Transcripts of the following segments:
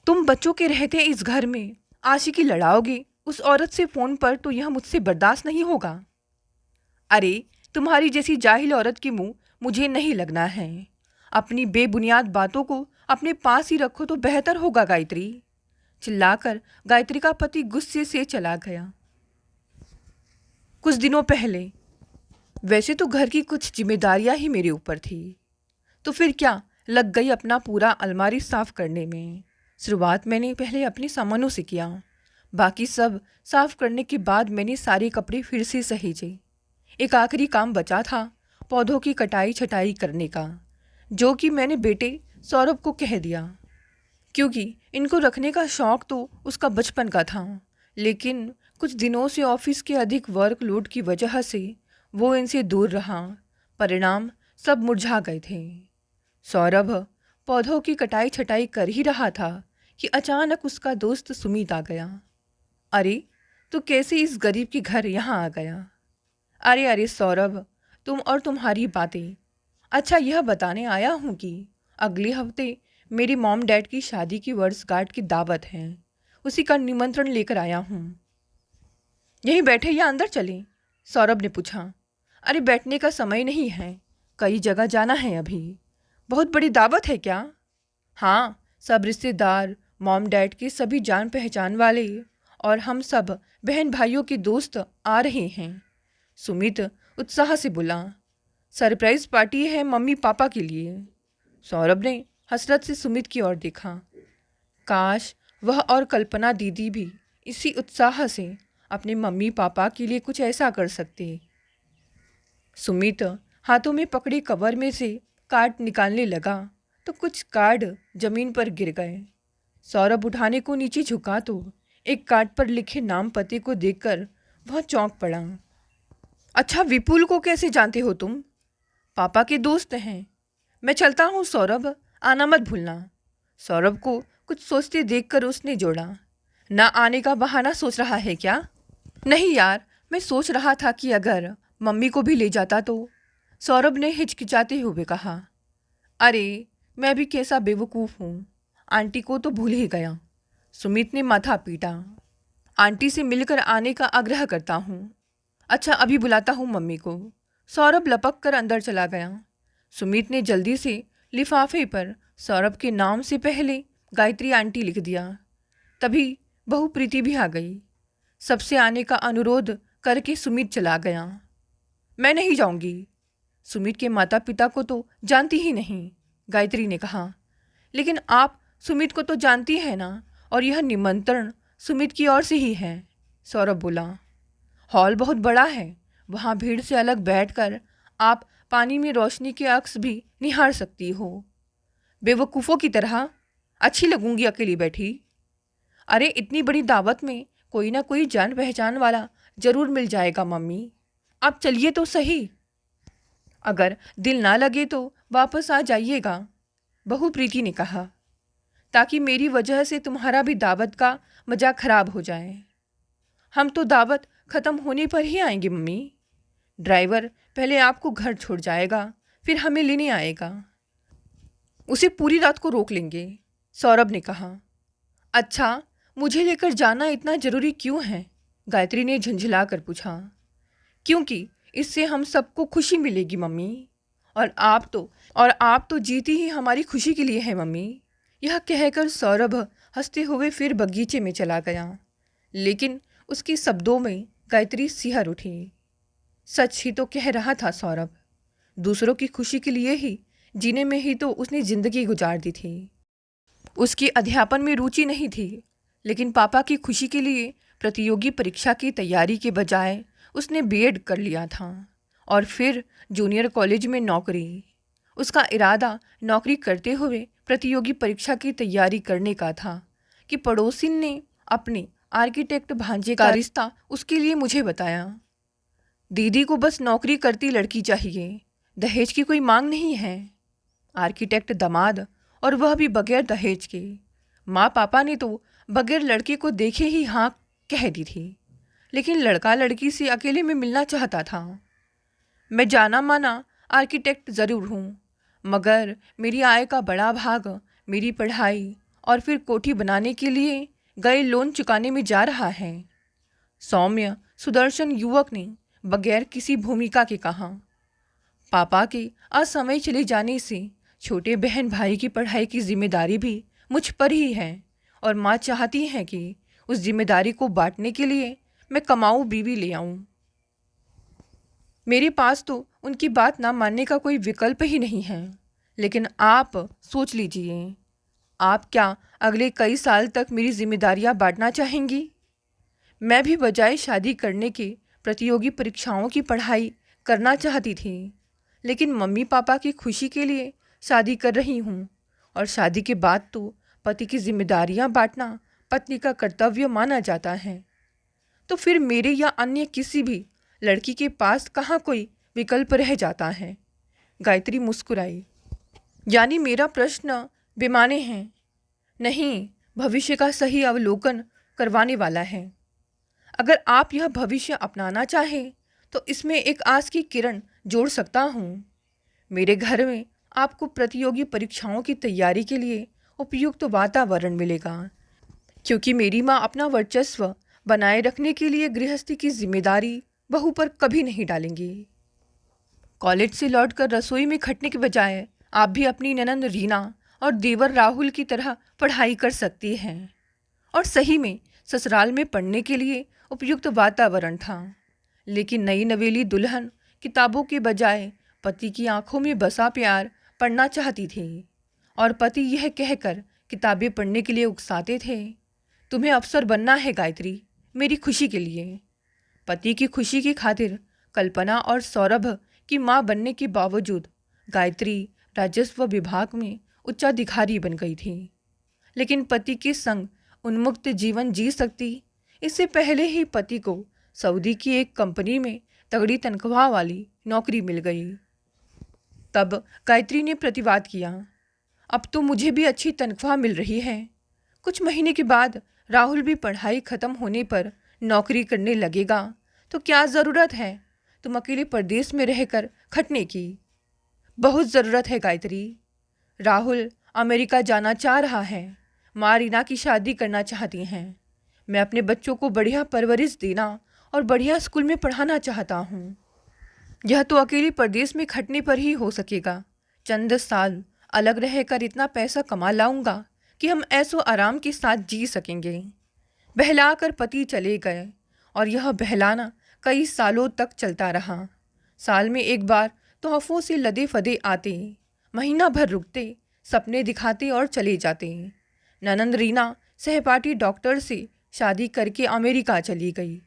तुम बच्चों के रहते इस घर में आशिकी लड़ाओगे उस औरत से फ़ोन पर तो यह मुझसे बर्दाश्त नहीं होगा। अरे, तुम्हारी जैसी जाहिल औरत की मुंह मुझे नहीं लगना है। अपनी बेबुनियाद बातों को अपने पास ही रखो तो बेहतर होगा गायत्री। चिल्लाकर गायत्री का पति गुस्से से चला गया। कुछ दिनों पहले वैसे तो घर की कुछ जिम्मेदारियां ही मेरे ऊपर थी, तो फिर क्या लग गई अपना पूरा अलमारी साफ करने में। शुरुआत मैंने पहले अपने सामानों से किया। बाकी सब साफ करने के बाद मैंने सारे कपड़े फिर से सहेजे। एक आखिरी काम बचा था, पौधों की कटाई छटाई करने का, जो कि मैंने बेटे सौरभ को कह दिया, क्योंकि इनको रखने का शौक़ तो उसका बचपन का था। लेकिन कुछ दिनों से ऑफिस के अधिक वर्कलोड की वजह से वो इनसे दूर रहा। परिणाम सब मुरझा गए थे। सौरभ पौधों की कटाई छटाई कर ही रहा था कि अचानक उसका दोस्त सुमित आ गया। अरे, तू कैसे इस गरीब के घर यहाँ आ गया? अरे अरे सौरभ, तुम और तुम्हारी बातें। अच्छा, यह बताने आया हूँ कि अगले हफ्ते मेरी मॉम डैड की शादी की वर्षगांठ की दावत है। उसी का निमंत्रण लेकर आया हूँ। यहीं बैठे या अंदर चलें? सौरभ ने पूछा। अरे, बैठने का समय नहीं है, कई जगह जाना है अभी। बहुत बड़ी दावत है क्या? हाँ, सब रिश्तेदार, मॉम डैड के सभी जान पहचान वाले और हम सब बहन भाइयों के दोस्त आ रहे हैं। सुमित उत्साह से बोला। सरप्राइज पार्टी है मम्मी पापा के लिए। सौरभ ने हसरत से सुमित की ओर देखा। काश वह और कल्पना दीदी भी इसी उत्साह से अपने मम्मी पापा के लिए कुछ ऐसा कर सकते। सुमित हाथों में पकड़े कवर में से कार्ड निकालने लगा तो कुछ कार्ड जमीन पर गिर गए। सौरभ उठाने को नीचे झुका तो एक कार्ड पर लिखे नाम पते को देखकर वह चौंक पड़ा। अच्छा, विपुल को कैसे जानते हो तुम? पापा के दोस्त हैं। मैं चलता हूँ सौरभ, आना मत भूलना। सौरभ को कुछ सोचते देखकर उसने जोड़ा। ना आने का बहाना सोच रहा है क्या? नहीं यार, मैं सोच रहा था कि अगर मम्मी को भी ले जाता तो। सौरभ ने हिचकिचाते हुए कहा। अरे, मैं भी कैसा बेवकूफ़ हूँ, आंटी को तो भूल ही गया। सुमित ने माथा पीटा। आंटी से मिलकर आने का आग्रह करता हूँ। अच्छा, अभी बुलाता हूँ मम्मी को। सौरभ लपक कर अंदर चला गया। सुमित ने जल्दी से लिफाफे पर सौरभ के नाम से पहले गायत्री आंटी लिख दिया। तभी बहू प्रीति भी आ गई। सबसे आने का अनुरोध करके सुमित चला गया। मैं नहीं जाऊंगी। सुमित के माता पिता को तो जानती ही नहीं, गायत्री ने कहा। लेकिन आप सुमित को तो जानती है ना, और यह निमंत्रण सुमित की ओर से ही है, सौरभ बोला। हॉल बहुत बड़ा है, वहाँ भीड़ से अलग बैठकर आप पानी में रोशनी के अक्स भी निहार सकती हो। बेवकूफ़ों की तरह अच्छी लगूंगी अकेली बैठी? अरे, इतनी बड़ी दावत में कोई ना कोई जान पहचान वाला जरूर मिल जाएगा मम्मी। आप चलिए तो सही। अगर दिल ना लगे तो वापस आ जाइएगा, बहू प्रीति ने कहा, ताकि मेरी वजह से तुम्हारा भी दावत का मजा खराब हो जाए। हम तो दावत ख़त्म होने पर ही आएंगे मम्मी। ड्राइवर पहले आपको घर छोड़ जाएगा, फिर हमें लेने आएगा। उसे पूरी रात को रोक लेंगे, सौरभ ने कहा। अच्छा, मुझे लेकर जाना इतना ज़रूरी क्यों है? गायत्री ने झंझला कर पूछा। क्योंकि इससे हम सबको खुशी मिलेगी मम्मी, और आप तो जीती ही हमारी खुशी के लिए है मम्मी। यह कहकर सौरभ हंसते हुए फिर बगीचे में चला गया। लेकिन उसके शब्दों में गायत्री सिहर उठी। सच ही तो कह रहा था सौरभ। दूसरों की खुशी के लिए ही जीने में ही तो उसने ज़िंदगी गुजार दी थी। उसकी अध्यापन में रुचि नहीं थी, लेकिन पापा की खुशी के लिए प्रतियोगी परीक्षा की तैयारी के बजाय उसने बीएड कर लिया था और फिर जूनियर कॉलेज में नौकरी। उसका इरादा नौकरी करते हुए प्रतियोगी परीक्षा की तैयारी करने का था कि पड़ोसिन ने अपने आर्किटेक्ट भांजे का रिश्ता उसके लिए मुझे बताया। दीदी को बस नौकरी करती लड़की चाहिए, दहेज की कोई मांग नहीं है। आर्किटेक्ट दामाद, और वह भी बगैर दहेज के। माँ पापा ने तो बगैर लड़के को देखे ही हाँ कह दी थी, लेकिन लड़का लड़की से अकेले में मिलना चाहता था। मैं जाना माना आर्किटेक्ट ज़रूर हूँ, मगर मेरी आय का बड़ा भाग मेरी पढ़ाई और फिर कोठी बनाने के लिए गए लोन चुकाने में जा रहा है। सौम्य सुदर्शन युवक ने बगैर किसी भूमिका के कहा। पापा के असमय चले जाने से छोटे बहन भाई की पढ़ाई की जिम्मेदारी भी मुझ पर ही है और माँ चाहती है कि उस जिम्मेदारी को बांटने के लिए मैं कमाऊँ बीवी ले आऊँ। मेरे पास तो उनकी बात ना मानने का कोई विकल्प ही नहीं है। लेकिन आप सोच लीजिए, आप क्या अगले कई साल तक मेरी जिम्मेदारियां बांटना चाहेंगी? मैं भी बजाय शादी करने के प्रतियोगी परीक्षाओं की पढ़ाई करना चाहती थी, लेकिन मम्मी पापा की खुशी के लिए शादी कर रही हूँ और शादी के बाद तो पति की जिम्मेदारियां बांटना पत्नी का कर्तव्य माना जाता है। तो फिर मेरे या अन्य किसी भी लड़की के पास कहाँ कोई विकल्प रह जाता है? गायत्री मुस्कुराई। यानी मेरा प्रश्न बेमाने है? नहीं, भविष्य का सही अवलोकन करवाने वाला है। अगर आप यह भविष्य अपनाना चाहें तो इसमें एक आस की किरण जोड़ सकता हूँ। मेरे घर में आपको प्रतियोगी परीक्षाओं की तैयारी के लिए उपयुक्त वातावरण मिलेगा, क्योंकि मेरी माँ अपना वर्चस्व बनाए रखने के लिए गृहस्थी की जिम्मेदारी बहू पर कभी नहीं डालेंगी। कॉलेज से लौटकर रसोई में खटने के बजाय आप भी अपनी ननंद रीना और देवर राहुल की तरह पढ़ाई कर सकती हैं। और सही में ससुराल में पढ़ने के लिए उपयुक्त वातावरण था, लेकिन नई नवेली दुल्हन किताबों के बजाय पति की आंखों में बसा प्यार पढ़ना चाहती थी और पति यह कहकर किताबें पढ़ने के लिए उकसाते थे, तुम्हें अफसर बनना है गायत्री, मेरी खुशी के लिए। पति की खुशी की खातिर कल्पना और सौरभ की मां बनने के बावजूद गायत्री राजस्व विभाग में उच्चाधिकारी बन गई थी, लेकिन पति के संग उन्मुक्त जीवन जी सकती इससे पहले ही पति को सऊदी की एक कंपनी में तगड़ी तनख्वाह वाली नौकरी मिल गई। तब गायत्री ने प्रतिवाद किया, अब तो मुझे भी अच्छी तनख्वाह मिल रही है। कुछ महीने के बाद राहुल भी पढ़ाई खत्म होने पर नौकरी करने लगेगा, तो क्या ज़रूरत है तुम अकेले परदेश में रहकर खटने की? बहुत ज़रूरत है गायत्री। राहुल अमेरिका जाना चाह रहा है, माँ रीना की शादी करना चाहती हैं। मैं अपने बच्चों को बढ़िया परवरिश देना और बढ़िया स्कूल में पढ़ाना चाहता हूँ। यह तो अकेले परदेश में खटने पर ही हो सकेगा। चंद साल अलग रहकर इतना पैसा कमा लाऊंगा कि हम ऐसो आराम के साथ जी सकेंगे। बहलाकर पति चले गए और यह बहलाना कई सालों तक चलता रहा। साल में एक बार तोहफों से लदे फदे आते, महीना भर रुकते, सपने दिखाते और चले जाते। ननंद रीना सहपाठी डॉक्टर से शादी करके अमेरिका चली गई।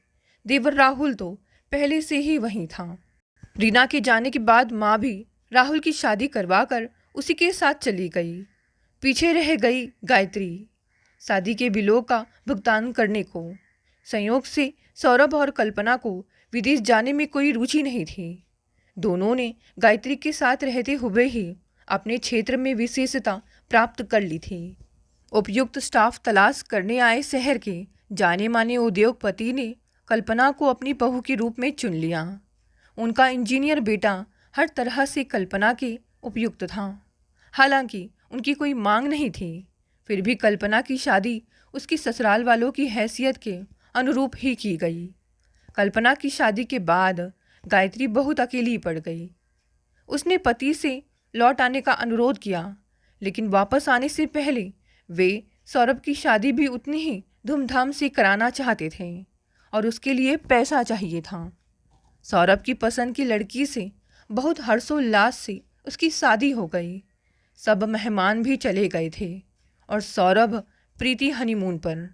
देवर राहुल तो पहले से ही वहीं था। रीना के जाने के बाद माँ भी राहुल की शादी करवाकर उसी के साथ चली गई। पीछे रह गई गायत्री शादी के बिलों का भुगतान करने को। संयोग से सौरभ और कल्पना को विदेश जाने में कोई रुचि नहीं थी। दोनों ने गायत्री के साथ रहते हुए ही अपने क्षेत्र में विशेषता प्राप्त कर ली थी। उपयुक्त स्टाफ तलाश करने आए शहर के जाने माने उद्योगपति ने कल्पना को अपनी बहू के रूप में चुन लिया। उनका इंजीनियर बेटा हर तरह से कल्पना के उपयुक्त था। हालांकि उनकी कोई मांग नहीं थी, फिर भी कल्पना की शादी उसकी ससुराल वालों की हैसियत के अनुरूप ही की गई। कल्पना की शादी के बाद गायत्री बहुत अकेली पड़ गई। उसने पति से लौट आने का अनुरोध किया, लेकिन वापस आने से पहले वे सौरभ की शादी भी उतनी ही धूमधाम से कराना चाहते थे और उसके लिए पैसा चाहिए था। सौरभ की पसंद की लड़की से बहुत हर्षोल्लास से उसकी शादी हो गई। सब मेहमान भी चले गए थे और सौरभ प्रीति हनीमून पर।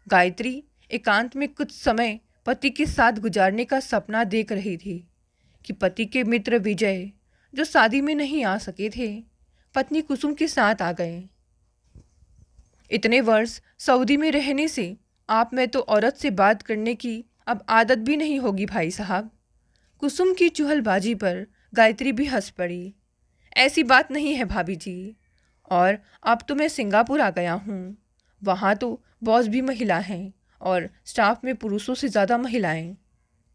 गायत्री एकांत में कुछ समय पति के साथ गुजारने का सपना देख रही थी कि पति के मित्र विजय, जो शादी में नहीं आ सके थे, पत्नी कुसुम के साथ आ गए। इतने वर्ष सऊदी में रहने से आप में तो औरत से बात करने की अब आदत भी नहीं होगी भाई साहब। कुसुम की चुहलबाजी पर गायत्री भी हंस पड़ी। ऐसी बात नहीं है भाभी जी, और अब तो मैं सिंगापुर आ गया हूँ। वहाँ तो बॉस भी महिला हैं और स्टाफ में पुरुषों से ज़्यादा महिलाएं।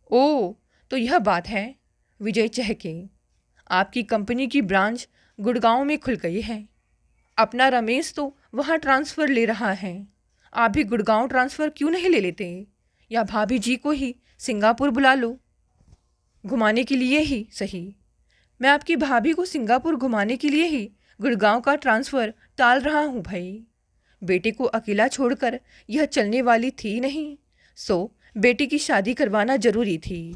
ओह, तो यह बात है। विजय चहके। आपकी कंपनी की ब्रांच गुड़गांव में खुल गई है। अपना रमेश तो वहाँ ट्रांसफ़र ले रहा है, आप भी गुड़गांव ट्रांसफ़र क्यों नहीं ले लेते? या भाभी जी को ही सिंगापुर बुला लो, घुमाने के लिए ही सही। मैं आपकी भाभी को सिंगापुर घुमाने के लिए ही गुड़गांव का ट्रांसफ़र टाल रहा हूँ भाई। बेटे को अकेला छोड़कर यह चलने वाली थी नहीं, सो बेटी की शादी करवाना जरूरी थी।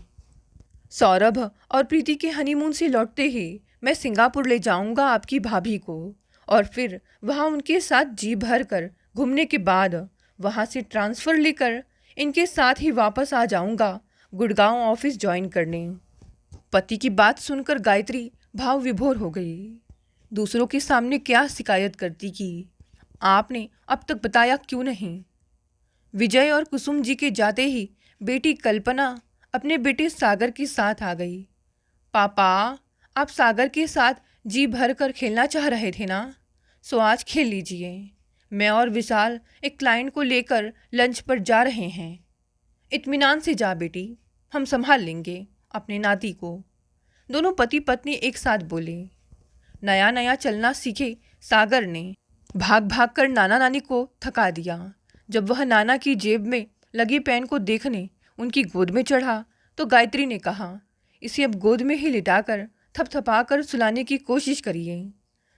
सौरभ और प्रीति के हनीमून से लौटते ही मैं सिंगापुर ले जाऊंगा आपकी भाभी को, और फिर वहाँ उनके साथ जी भर कर घूमने के बाद वहाँ से ट्रांसफ़र लेकर इनके साथ ही वापस आ जाऊंगा गुड़गांव ऑफिस ज्वाइन करने। पति की बात सुनकर गायत्री भाव विभोर हो गई। दूसरों के सामने क्या शिकायत करती कि आपने अब तक बताया क्यों नहीं? विजय और कुसुम जी के जाते ही बेटी कल्पना अपने बेटे सागर के साथ आ गई। पापा, आप सागर के साथ जी भर कर खेलना चाह रहे थे ना, सो आज खेल लीजिए। मैं और विशाल एक क्लाइंट को लेकर लंच पर जा रहे हैं। इत्मीनान से जा बेटी, हम संभाल लेंगे अपने नाती को। दोनों पति पत्नी एक साथ बोले। नया नया चलना सीखे सागर ने भाग भाग कर नाना नानी को थका दिया। जब वह नाना की जेब में लगी पेन को देखने उनकी गोद में चढ़ा तो गायत्री ने कहा, इसे अब गोद में ही लिटाकर थपथपा कर सुलाने की कोशिश करिए।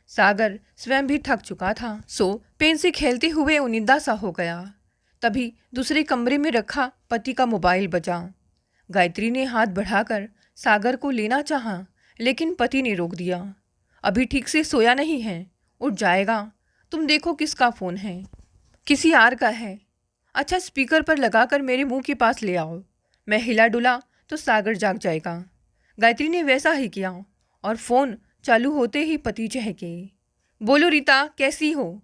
सागर स्वयं भी थक चुका था, सो पेन से खेलते हुए उनिंदा सा हो गया। तभी दूसरे कमरे में रखा पति का मोबाइल बजा। गायत्री ने हाथ बढ़ाकर सागर को लेना चाहा, लेकिन पति ने रोक दिया। अभी ठीक से सोया नहीं है, उठ जाएगा। तुम देखो किसका फ़ोन है? किसी आर का है। अच्छा, स्पीकर पर लगाकर मेरे मुंह के पास ले आओ। मैं हिला डुला तो सागर जाग जाएगा। गायत्री ने वैसा ही किया और फ़ोन चालू होते ही पति चहके, बोलो रीता, कैसी हो?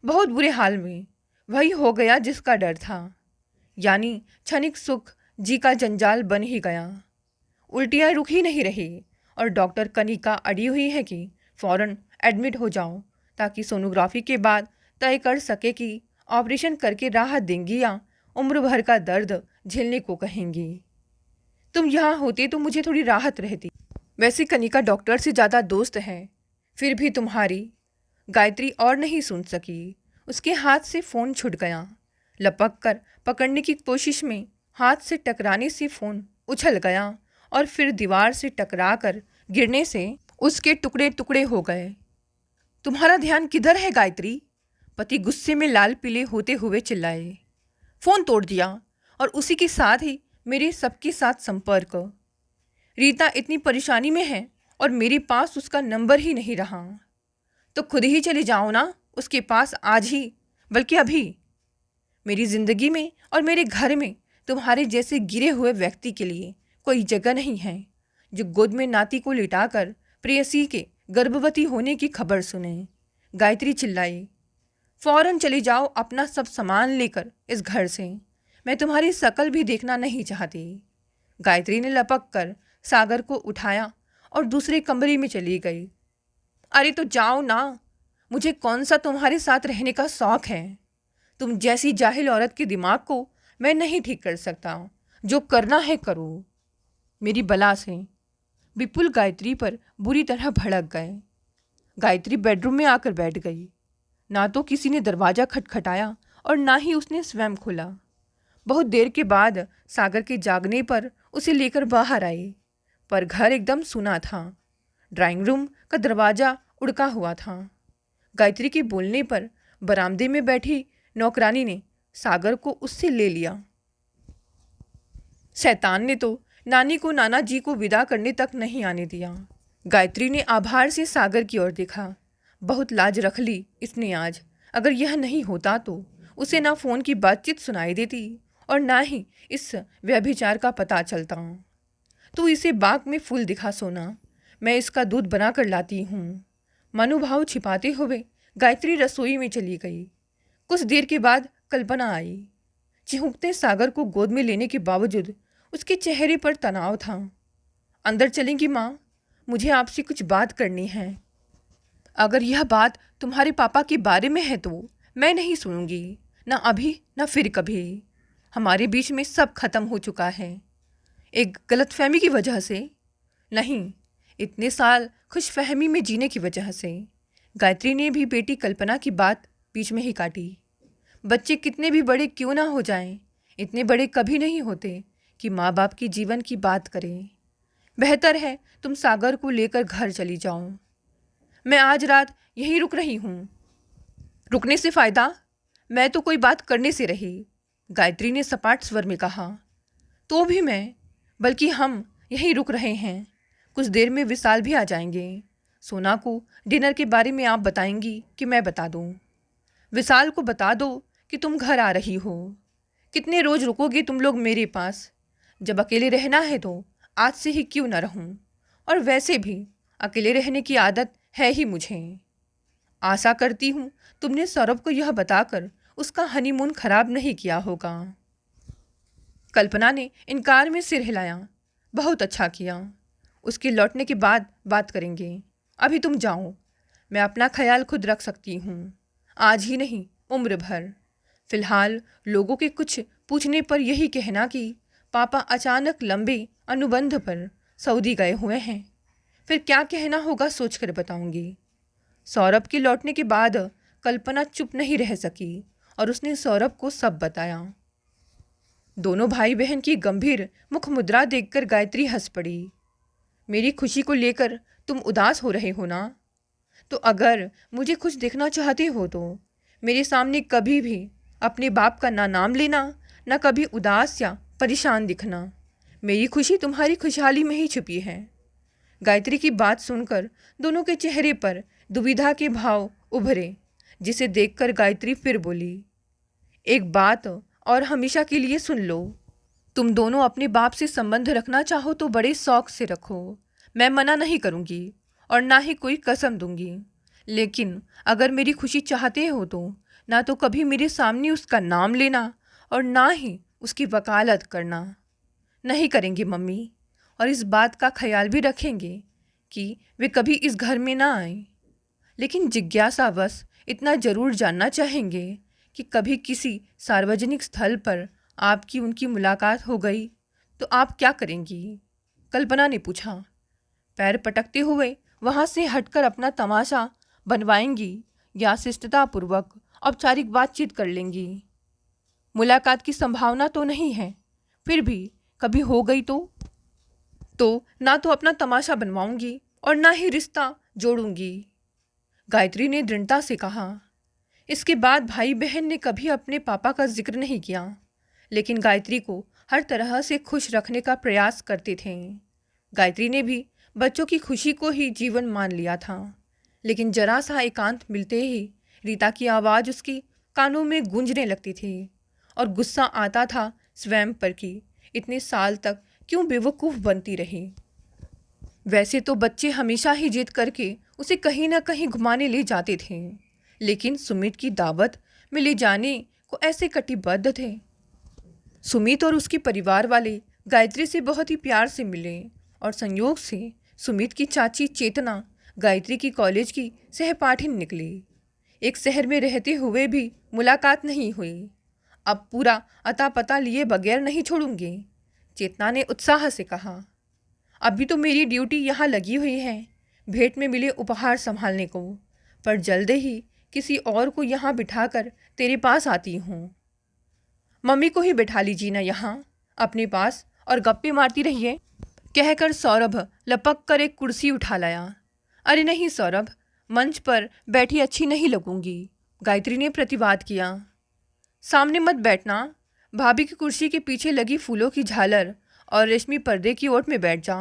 बहुत बुरे हाल में। वही हो गया जिसका डर था, यानी क्षणिक सुख जी का जंजाल बन ही गया। उल्टियाँ रुक ही नहीं रही और डॉक्टर कनिका अड़ी हुई है कि फ़ौरन एडमिट हो जाओ, ताकि सोनोग्राफी के बाद तय कर सके कि ऑपरेशन करके राहत देंगी या उम्र भर का दर्द झेलने को कहेंगी। तुम यहाँ होते तो मुझे थोड़ी राहत रहती। वैसे कनिका डॉक्टर से ज़्यादा दोस्त है, फिर भी तुम्हारी। गायत्री और नहीं सुन सकी, उसके हाथ से फ़ोन छूट गया। लपक कर पकड़ने की कोशिश में हाथ से टकराने से फ़ोन उछल गया और फिर दीवार से टकरा कर गिरने से उसके टुकड़े टुकड़े हो गए। तुम्हारा ध्यान किधर है गायत्री? पति गुस्से में लाल पीले होते हुए चिल्लाए। फ़ोन तोड़ दिया और उसी के साथ ही मेरे सबके साथ संपर्क। रीता इतनी परेशानी में है और मेरे पास उसका नंबर ही नहीं रहा, तो खुद ही चले जाओ ना उसके पास आज ही, बल्कि अभी। मेरी ज़िंदगी में और मेरे घर में तुम्हारे जैसे गिरे हुए व्यक्ति के लिए कोई जगह नहीं है, जो गोद में नाती को लिटाकर प्रेयसी के गर्भवती होने की खबर सुने। गायत्री चिल्लाई, फ़ौरन चली जाओ अपना सब सामान लेकर इस घर से। मैं तुम्हारी शकल भी देखना नहीं चाहती। गायत्री ने लपक कर सागर को उठाया और दूसरे कमरे में चली गई। अरे तो जाओ ना, मुझे कौन सा तुम्हारे साथ रहने का शौक़ है? तुम जैसी जाहिल औरत के दिमाग को मैं नहीं ठीक कर सकता। जो करना है करो। मेरी बला से विपुल गायत्री पर बुरी तरह भड़क गए। गायत्री बेडरूम में आकर बैठ गई। ना तो किसी ने दरवाज़ा खटखटाया और ना ही उसने स्वयं खोला। बहुत देर के बाद सागर के जागने पर उसे लेकर बाहर आई, पर घर एकदम सूना था। ड्राइंग रूम का दरवाज़ा उड़का हुआ था। गायत्री के बोलने पर बरामदे में बैठी नौकरानी ने सागर को उससे ले लिया। शैतान ने तो नानी को नाना जी को विदा करने तक नहीं आने दिया। गायत्री ने आभार से सागर की ओर देखा। बहुत लाज रख ली इसने आज। अगर यह नहीं होता तो उसे ना फ़ोन की बातचीत सुनाई देती और ना ही इस व्यभिचार का पता चलता। तू इसे बाग में फूल दिखा सोना, मैं इसका दूध बना कर लाती हूँ। मनोभाव छिपाते हुए गायत्री रसोई में चली गई। कुछ देर के बाद कल्पना आई। चिहुकते सागर को गोद में लेने के बावजूद उसके चेहरे पर तनाव था। अंदर चलेंगी माँ, मुझे आपसे कुछ बात करनी है। अगर यह बात तुम्हारे पापा के बारे में है तो मैं नहीं सुनूंगी, ना अभी ना फिर कभी। हमारे बीच में सब खत्म हो चुका है, एक गलतफहमी की वजह से नहीं, इतने साल खुशफहमी में जीने की वजह से। गायत्री ने भी बेटी कल्पना की बात बीच में ही काटी। बच्चे कितने भी बड़े क्यों ना हो जाएं, इतने बड़े कभी नहीं होते कि माँ बाप की जीवन की बात करें। बेहतर है तुम सागर को लेकर घर चली जाओ। मैं आज रात यहीं रुक रही हूँ। रुकने से फ़ायदा? मैं तो कोई बात करने से रही, गायत्री ने सपाट स्वर में कहा। तो भी मैं, बल्कि हम यहीं रुक रहे हैं। कुछ देर में विशाल भी आ जाएंगे। सोना को डिनर के बारे में आप बताएंगी कि मैं बता दूं? विशाल को बता दो कि तुम घर आ रही हो। कितने रोज रुकोगे तुम लोग मेरे पास? जब अकेले रहना है तो आज से ही क्यों न रहूं? और वैसे भी अकेले रहने की आदत है ही मुझे। आशा करती हूँ तुमने सौरभ को यह बताकर उसका हनीमून खराब नहीं किया होगा। कल्पना ने इनकार में सिर हिलाया। बहुत अच्छा किया। उसके लौटने के बाद बात करेंगे। अभी तुम जाओ। मैं अपना ख्याल खुद रख सकती हूँ, आज ही नहीं उम्र भर। फिलहाल लोगों के कुछ पूछने पर यही कहना कि पापा अचानक लंबे अनुबंध पर सऊदी गए हुए हैं। फिर क्या कहना होगा सोचकर बताऊंगी। सौरभ के लौटने के बाद कल्पना चुप नहीं रह सकी और उसने सौरभ को सब बताया। दोनों भाई बहन की गंभीर मुख मुद्रा देखकर गायत्री हंस पड़ी। मेरी खुशी को लेकर तुम उदास हो रहे हो ना? तो अगर मुझे खुश देखना चाहते हो तो मेरे सामने कभी भी अपने बाप का ना नाम लेना, ना कभी उदास या परेशान दिखना। मेरी खुशी तुम्हारी खुशहाली में ही छुपी है। गायत्री की बात सुनकर दोनों के चेहरे पर दुविधा के भाव उभरे, जिसे देखकर गायत्री फिर बोली, एक बात और हमेशा के लिए सुन लो। तुम दोनों अपने बाप से संबंध रखना चाहो तो बड़े शौक से रखो। मैं मना नहीं करूँगी और ना ही कोई कसम दूंगी। लेकिन अगर मेरी खुशी चाहते हो तो ना तो कभी मेरे सामने उसका नाम लेना और ना ही उसकी वकालत करना। नहीं करेंगे मम्मी, और इस बात का ख्याल भी रखेंगे कि वे कभी इस घर में ना आए। लेकिन जिज्ञासावश इतना ज़रूर जानना चाहेंगे कि कभी किसी सार्वजनिक स्थल पर आपकी उनकी मुलाकात हो गई तो आप क्या करेंगी? कल्पना ने पूछा। पैर पटकते हुए वहाँ से हटकर अपना तमाशा बनवाएंगी या शिष्टतापूर्वक औपचारिक बातचीत कर लेंगी? मुलाकात की संभावना तो नहीं है, फिर भी कभी हो गई तो ना तो अपना तमाशा बनवाऊंगी और ना ही रिश्ता जोड़ूंगी, गायत्री ने दृढ़ता से कहा। इसके बाद भाई बहन ने कभी अपने पापा का जिक्र नहीं किया, लेकिन गायत्री को हर तरह से खुश रखने का प्रयास करते थे। गायत्री ने भी बच्चों की खुशी को ही जीवन मान लिया था, लेकिन जरा सा एकांत मिलते ही रीता की आवाज़ उसकी कानों में गूंजने लगती थी और गुस्सा आता था स्वयं पर कि इतने साल तक क्यों बेवकूफ़ बनती रही। वैसे तो बच्चे हमेशा ही जिद करके उसे कहीं ना कहीं घुमाने ले जाते थे, लेकिन सुमित की दावत में ले जाने को ऐसे कटिबद्ध थे। सुमित और उसके परिवार वाले गायत्री से बहुत ही प्यार से मिले और संयोग से सुमित की चाची चेतना गायत्री की कॉलेज की सहपाठिन निकली। एक शहर में रहते हुए भी मुलाकात नहीं हुई। अब पूरा अता पता लिए बगैर नहीं छोड़ूंगी, चेतना ने उत्साह से कहा। अभी तो मेरी ड्यूटी यहाँ लगी हुई है भेंट में मिले उपहार संभालने को, पर जल्द ही किसी और को यहाँ बिठाकर तेरे पास आती हूँ। मम्मी को ही बैठा लीजिए ना यहाँ अपने पास और गप्पे मारती रहिए, कहकर सौरभ लपक कर एक कुर्सी उठा लाया। अरे नहीं सौरभ, मंच पर बैठी अच्छी नहीं लगूंगी, गायत्री ने प्रतिवाद किया। सामने मत बैठना, भाभी की कुर्सी के पीछे लगी फूलों की झालर और रेशमी पर्दे की ओट में बैठ जा,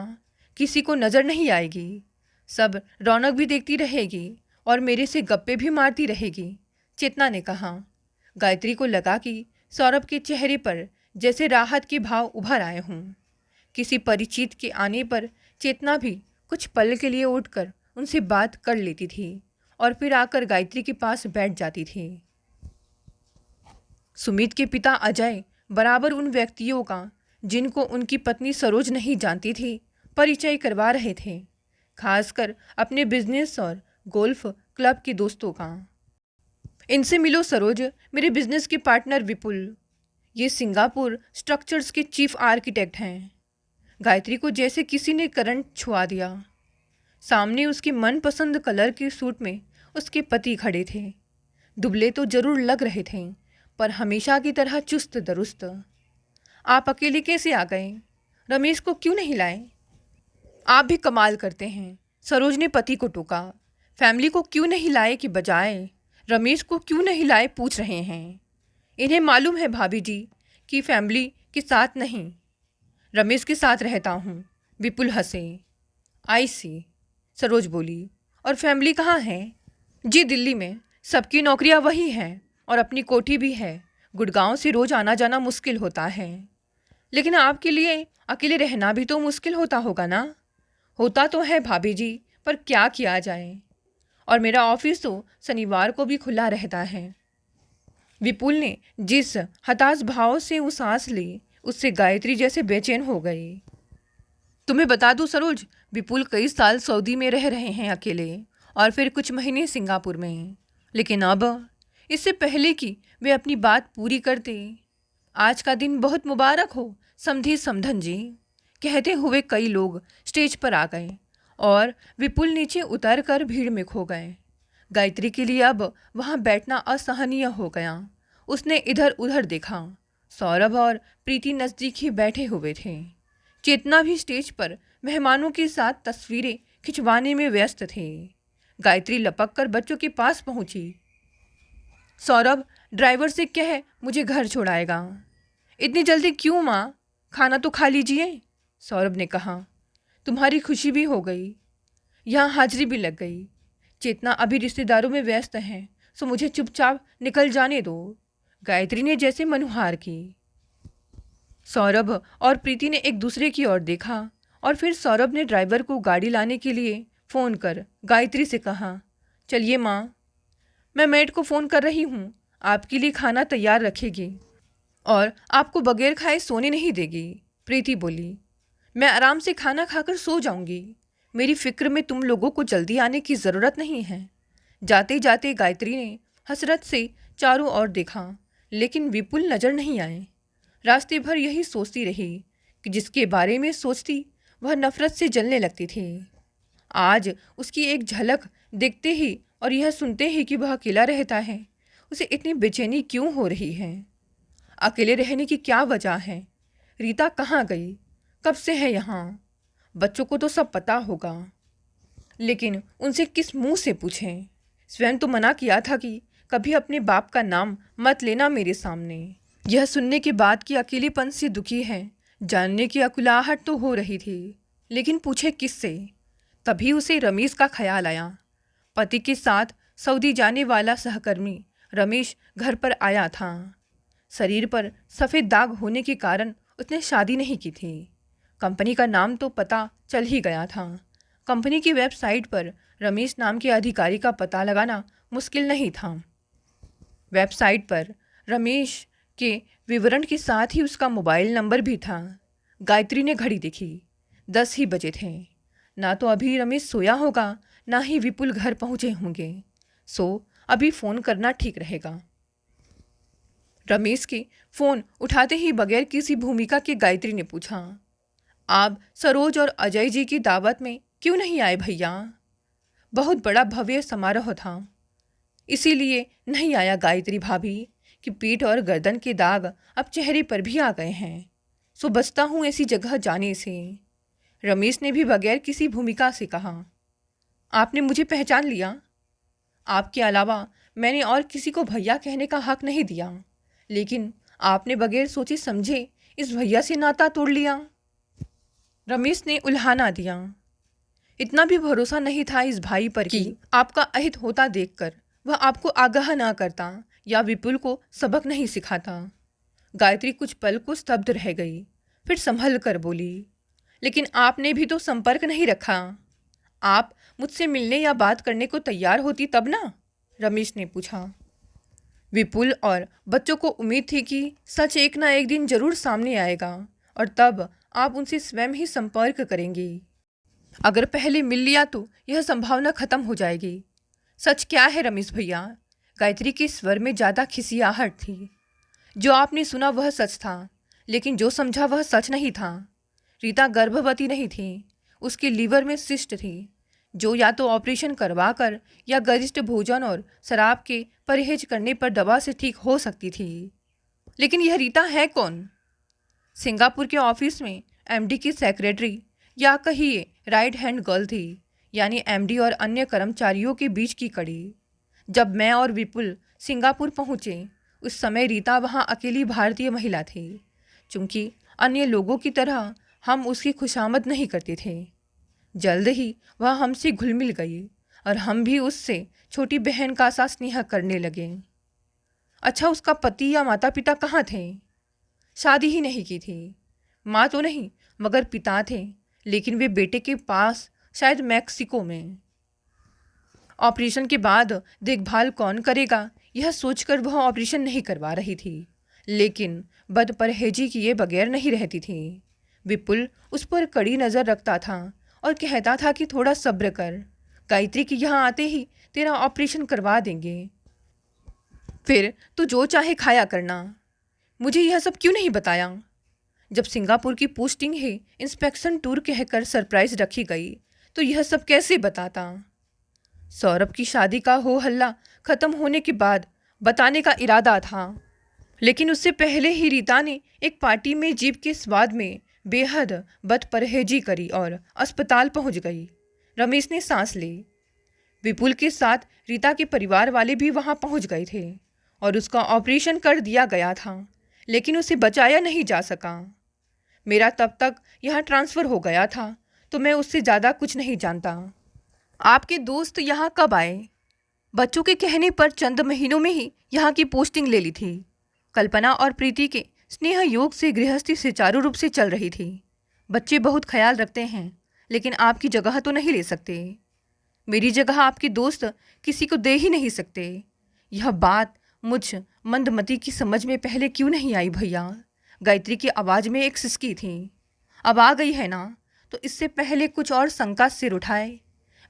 किसी को नज़र नहीं आएगी। सब रौनक भी देखती रहेगी और मेरे से गप्पे भी मारती रहेगी, चेतना ने कहा। गायत्री को लगा कि सौरभ के चेहरे पर जैसे राहत के भाव उभर आए हों। किसी परिचित के आने पर चेतना भी कुछ पल के लिए उठकर उनसे बात कर लेती थी और फिर आकर गायत्री के पास बैठ जाती थी। सुमित के पिता अजय बराबर उन व्यक्तियों का जिनको उनकी पत्नी सरोज नहीं जानती थी परिचय करवा रहे थे, खासकर अपने बिजनेस और गोल्फ क्लब के दोस्तों का। इनसे मिलो सरोज, मेरे बिजनेस के पार्टनर विपुल, ये सिंगापुर स्ट्रक्चर्स के चीफ आर्किटेक्ट हैं। गायत्री को जैसे किसी ने करंट छुआ दिया। सामने उसके मनपसंद कलर के सूट में उसके पति खड़े थे। दुबले तो जरूर लग रहे थे, पर हमेशा की तरह चुस्त दुरुस्त। आप अकेले कैसे आ गए? रमेश को क्यों नहीं लाए? आप भी कमाल करते हैं, सरोज ने पति को टोका। फैमिली को क्यों नहीं लाए की बजाय रमेश को क्यों नहीं लाए पूछ रहे हैं। इन्हें मालूम है भाभी जी कि फैमिली के साथ नहीं, रमेश के साथ रहता हूँ। विपुल हंसे। आई सी, सरोज बोली। और फैमिली कहाँ है? जी दिल्ली में, सबकी नौकरियाँ वही हैं और अपनी कोठी भी है। गुड़गांव से रोज आना जाना मुश्किल होता है। लेकिन आपके लिए अकेले रहना भी तो मुश्किल होता होगा ना? होता तो है भाभी जी, पर क्या किया जाए। और मेरा ऑफिस तो शनिवार को भी खुला रहता है। विपुल ने जिस हताश भाव से वो सांस ली, उससे गायत्री जैसे बेचैन हो गई। तुम्हें बता दूं सरोज, विपुल कई साल सऊदी में रह रहे हैं अकेले, और फिर कुछ महीने सिंगापुर में। लेकिन अब, इससे पहले कि वे अपनी बात पूरी करते, आज का दिन बहुत मुबारक हो समधी समधन जी, कहते हुए कई लोग स्टेज पर आ गए और विपुल नीचे उतर कर भीड़ में खो गए। गायत्री के लिए अब वहाँ बैठना असहनीय हो गया। उसने इधर उधर देखा। सौरभ और प्रीति नज़दीक ही बैठे हुए थे। चेतना भी स्टेज पर मेहमानों के साथ तस्वीरें खिंचवाने में व्यस्त थे। गायत्री लपक कर बच्चों के पास पहुंची। सौरभ, ड्राइवर से कह मुझे घर छोड़ाएगा। इतनी जल्दी क्यों माँ? खाना तो खा लीजिए, सौरभ ने कहा। तुम्हारी खुशी भी हो गई, यहाँ हाजिरी भी लग गई। चेतना अभी रिश्तेदारों में व्यस्त हैं, सो मुझे चुपचाप निकल जाने दो, गायत्री ने जैसे मनुहार की। सौरभ और प्रीति ने एक दूसरे की ओर देखा और फिर सौरभ ने ड्राइवर को गाड़ी लाने के लिए फ़ोन कर गायत्री से कहा, चलिए माँ, मैं मेड को फ़ोन कर रही हूँ, आपके लिए खाना तैयार रखेगी और आपको बगैर खाए सोने नहीं देगी। प्रीति बोली, मैं आराम से खाना खाकर सो जाऊंगी। मेरी फिक्र में तुम लोगों को जल्दी आने की ज़रूरत नहीं है। जाते जाते गायत्री ने हसरत से चारों ओर देखा, लेकिन विपुल नज़र नहीं आए। रास्ते भर यही सोचती रही कि जिसके बारे में सोचती वह नफ़रत से जलने लगती थी। आज उसकी एक झलक देखते ही और यह सुनते ही कि वह अकेला रहता है, उसे इतनी बेचैनी क्यों हो रही है? अकेले रहने की क्या वजह है? रीता कहाँ गई? कब से है यहाँ? बच्चों को तो सब पता होगा, लेकिन उनसे किस मुंह से पूछें? स्वयं तो मना किया था कि कभी अपने बाप का नाम मत लेना मेरे सामने। यह सुनने के बाद कि अकेलेपन से दुखी है, जानने की अकुलाहट तो हो रही थी, लेकिन पूछे किससे? तभी उसे रमेश का ख्याल आया। पति के साथ सऊदी जाने वाला सहकर्मी रमेश घर पर आया था। शरीर पर सफ़ेद दाग होने के कारण उसने शादी नहीं की थी। कंपनी का नाम तो पता चल ही गया था। कंपनी की वेबसाइट पर रमेश नाम के अधिकारी का पता लगाना मुश्किल नहीं था। वेबसाइट पर रमेश के विवरण के साथ ही उसका मोबाइल नंबर भी था। गायत्री ने घड़ी देखी, 10 ही बजे थे। ना तो अभी रमेश सोया होगा, ना ही विपुल घर पहुँचे होंगे, सो अभी फ़ोन करना ठीक रहेगा। रमेश के फ़ोन उठाते ही बगैर किसी भूमिका के गायत्री ने पूछा, आप सरोज और अजय जी की दावत में क्यों नहीं आए भैया? बहुत बड़ा भव्य समारोह था, इसीलिए नहीं आया गायत्री भाभी कि पीठ और गर्दन के दाग अब चेहरे पर भी आ गए हैं, सो बचता हूँ ऐसी जगह जाने से। रमेश ने भी बगैर किसी भूमिका से कहा, आपने मुझे पहचान लिया? आपके अलावा मैंने और किसी को भैया कहने का हक नहीं दिया, लेकिन आपने बगैर सोचे समझे इस भैया से नाता तोड़ लिया। रमेश ने उल्हाना दिया। इतना भी भरोसा नहीं था इस भाई पर कि आपका अहित होता देखकर वह आपको आगाह ना करता या विपुल को सबक नहीं सिखाता। गायत्री कुछ पल को स्तब्ध रह गई, फिर संभल कर बोली, लेकिन आपने भी तो संपर्क नहीं रखा। आप मुझसे मिलने या बात करने को तैयार होती तब ना? रमेश ने पूछा। विपुल और बच्चों को उम्मीद थी कि सच एक ना एक दिन जरूर सामने आएगा और तब आप उनसे स्वयं ही संपर्क करेंगी। अगर पहले मिल लिया तो यह संभावना खत्म हो जाएगी। सच क्या है रमेश भैया? गायत्री के स्वर में ज़्यादा खिसियाहट थी। जो आपने सुना वह सच था, लेकिन जो समझा वह सच नहीं था। रीता गर्भवती नहीं थी, उसके लीवर में सिस्ट थी, जो या तो ऑपरेशन करवा कर या गरिष्ठ भोजन और शराब के परहेज करने पर दवा से ठीक हो सकती थी। लेकिन यह रीता है कौन? सिंगापुर के ऑफिस में एमडी की सेक्रेटरी या कहिए राइट हैंड गर्ल थी, यानी एमडी और अन्य कर्मचारियों के बीच की कड़ी। जब मैं और विपुल सिंगापुर पहुँचे उस समय रीता वहाँ अकेली भारतीय महिला थी। चूँकि अन्य लोगों की तरह हम उसकी खुशामद नहीं करते थे। जल्द ही वह हमसे घुल मिल गई और हम भी उससे छोटी बहन का सा स्नेह करने लगे। अच्छा, उसका पति या माता पिता कहाँ थे? शादी ही नहीं की थी। माँ तो नहीं मगर पिता थे, लेकिन वे बेटे के पास, शायद मैक्सिको में। ऑपरेशन के बाद देखभाल कौन करेगा, यह सोचकर वह ऑपरेशन नहीं करवा रही थी, लेकिन बदपरहेजी किए बगैर नहीं रहती थी। विपुल उस पर कड़ी नज़र रखता था और कहता था कि थोड़ा सब्र कर, गायत्री के यहाँ आते ही तेरा ऑपरेशन करवा देंगे, फिर तू जो चाहे खाया करना। मुझे यह सब क्यों नहीं बताया? जब सिंगापुर की पोस्टिंग है इंस्पेक्शन टूर कहकर सरप्राइज रखी गई तो यह सब कैसे बताता? सौरभ की शादी का हो हल्ला खत्म होने के बाद बताने का इरादा था, लेकिन उससे पहले ही रीता ने एक पार्टी में जीभ के स्वाद में बेहद बदपरहेजी करी और अस्पताल पहुंच गई। रमेश ने सांस ली। विपुल के साथ रीता के परिवार वाले भी वहां पहुंच गए थे और उसका ऑपरेशन कर दिया गया था, लेकिन उसे बचाया नहीं जा सका। मेरा तब तक यहाँ ट्रांसफ़र हो गया था तो मैं उससे ज़्यादा कुछ नहीं जानता। आपके दोस्त यहाँ कब आए? बच्चों के कहने पर चंद महीनों में ही यहाँ की पोस्टिंग ले ली थी। कल्पना और प्रीति के स्नेह योग से गृहस्थी सुचारू रूप से चल रही थी। बच्चे बहुत ख्याल रखते हैं, लेकिन आपकी जगह तो नहीं ले सकते। मेरी जगह आपके दोस्त किसी को दे ही नहीं सकते। यह बात मुझ मंदमती की समझ में पहले क्यों नहीं आई भैया? गायत्री की आवाज़ में एक सिसकी थी। अब आ गई है ना, तो इससे पहले कुछ और शंका सिर उठाए।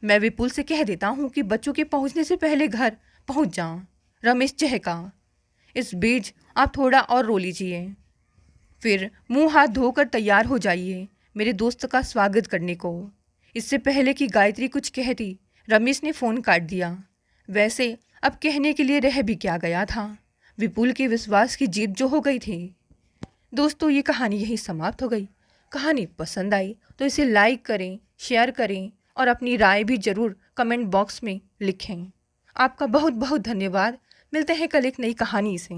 मैं विपुल से कह देता हूँ कि बच्चों के पहुँचने से पहले घर पहुँच जाऊँ। रमेश चहका। इस बीच आप थोड़ा और रो लीजिए, फिर मुंह हाथ धोकर तैयार हो जाइए मेरे दोस्त का स्वागत करने को। इससे पहले कि गायत्री कुछ कहती, रमेश ने फ़ोन काट दिया। वैसे अब कहने के लिए रह भी क्या गया था? विपुल के विश्वास की जीत जो हो गई थी। दोस्तों, ये कहानी यहीं समाप्त हो गई। कहानी पसंद आई तो इसे लाइक करें, शेयर करें और अपनी राय भी ज़रूर कमेंट बॉक्स में लिखें। आपका बहुत बहुत धन्यवाद। मिलते हैं कल एक नई कहानी से।